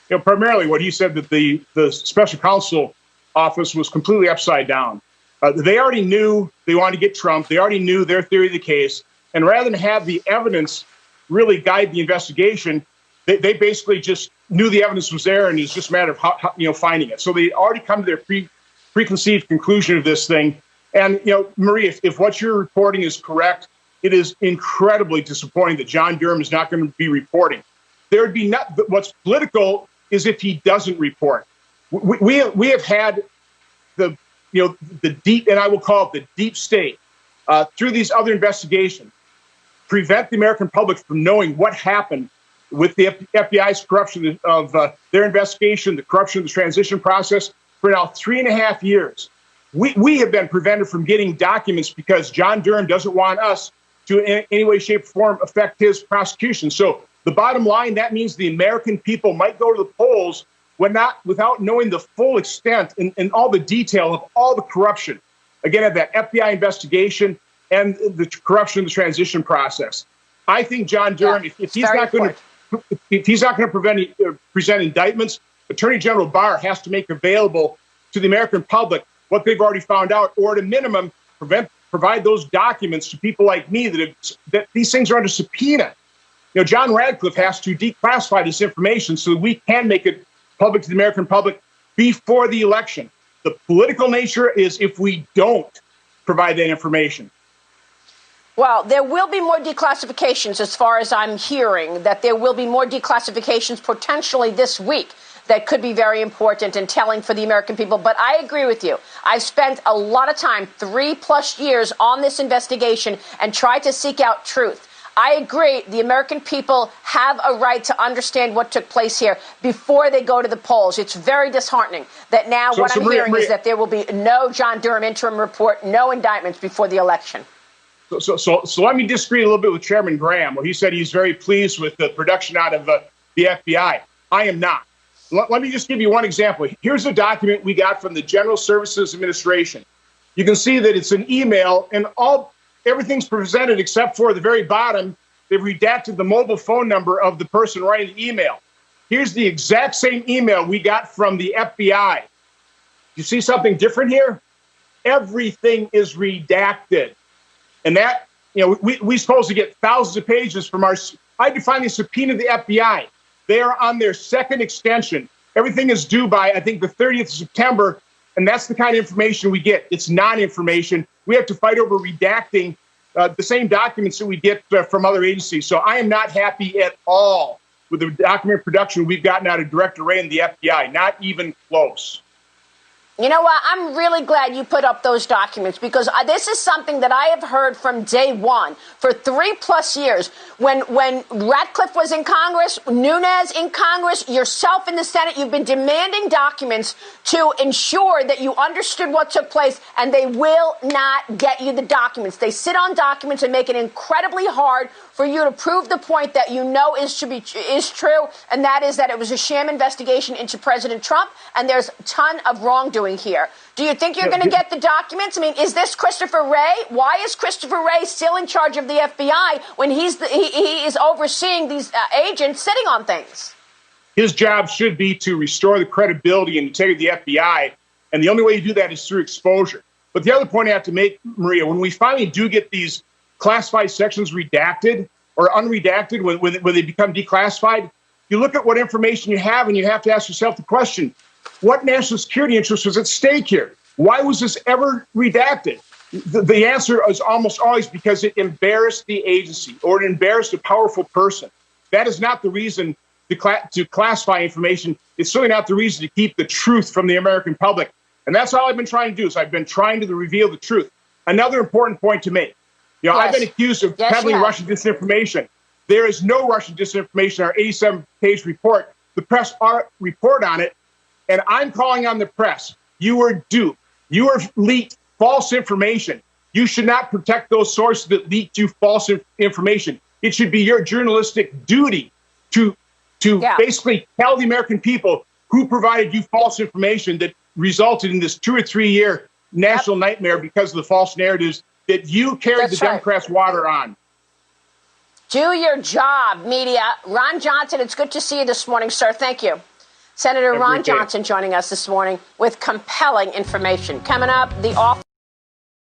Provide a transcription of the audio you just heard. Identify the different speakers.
Speaker 1: primarily what he said, that the special counsel office was completely upside down. They already knew they wanted to get Trump. They already knew their theory of the case. And rather than have the evidence really guide the investigation, they basically just knew the evidence was there, and it's just a matter of how finding it. So they already come to their preconceived conclusion of this thing. And, Marie, if what you're reporting is correct, it is incredibly disappointing that John Durham is not going to be reporting. There would be what's political is if he doesn't report. We have had the deep, and I will call it the deep state, through these other investigations, prevent the American public from knowing what happened with the FBI's corruption of their investigation, the corruption of the transition process for now 3.5 years. We have been prevented from getting documents because John Durham doesn't want us to in any way, shape, or form affect his prosecution. So the bottom line, that means the American people might go to the polls without knowing the full extent and all the detail of all the corruption, again, of that FBI investigation and the corruption of the transition process. I think John Durham, if he's not going to present indictments, Attorney General Barr has to make available to the American public what they've already found out, or at a minimum, provide those documents to people like me that these things are under subpoena. John Radcliffe has to declassify this information so that we can make it public to the American public before the election. The political nature is if we don't provide that information.
Speaker 2: Well, there will be more declassifications, as far as I'm hearing, that there will be more declassifications potentially this week that could be very important and telling for the American people. But I agree with you. I've spent a lot of time, 3+ years, on this investigation and tried to seek out truth. I agree. The American people have a right to understand what took place here before they go to the polls. It's very disheartening that now what I'm hearing is that there will be no John Durham interim report, no indictments before the election.
Speaker 1: So let me disagree a little bit with Chairman Graham, where he said he's very pleased with the production out of the FBI. I am not. Let me just give you one example. Here's a document we got from the General Services Administration. You can see that it's an email, and everything's presented except for the very bottom. They've redacted the mobile phone number of the person writing the email. Here's the exact same email we got from the FBI. You see something different here? Everything is redacted. And that, we're supposed to get thousands of pages from I finally subpoenaed the FBI. They are on their second extension. Everything is due by, I think, the 30th of September. And that's the kind of information we get. It's non-information. We have to fight over redacting the same documents that we get from other agencies. So I am not happy at all with the document production we've gotten out of Director Wray and the FBI. Not even close.
Speaker 2: You know what? I'm really glad you put up those documents, because this is something that I have heard from day one for 3+ years. When Radcliffe was in Congress, Nunes in Congress, yourself in the Senate, you've been demanding documents to ensure that you understood what took place, and they will not get you the documents. They sit on documents and make it incredibly hard for you to prove the point that is true, and that is that it was a sham investigation into President Trump, and there's a ton of wrongdoing here. Do you think you're going to get the documents? I mean, is this Christopher Wray? Why is Christopher Wray still in charge of the FBI when he is overseeing these agents sitting on things?
Speaker 1: His job should be to restore the credibility and integrity of the FBI, and the only way you do that is through exposure. But the other point I have to make, Maria, when we finally do get these classified sections redacted or unredacted, when they become declassified, you look at what information you have, and you have to ask yourself the question, what national security interest was at stake here? Why was this ever redacted? The answer is almost always because it embarrassed the agency or it embarrassed a powerful person. That is not the reason to classify information. It's certainly not the reason to keep the truth from the American public. And that's all I've been trying to do, is I've been trying to reveal the truth. Another important point to make. Yes. I've been accused of peddling Russian disinformation. There is no Russian disinformation in our 87-page report. The press report on it. And I'm calling on the press. You were duped. You were leaked false information. You should not protect those sources that leaked you false information. It should be your journalistic duty to basically tell the American people who provided you false information that resulted in this 2 or 3 year national nightmare because of the false narratives that you carried the Democrats' water on.
Speaker 2: Do your job, media. Ron Johnson, it's good to see you this morning, sir. Thank you. Senator
Speaker 1: Have a
Speaker 2: Ron
Speaker 1: great day.
Speaker 2: Johnson joining us this morning with compelling information. Coming up, the office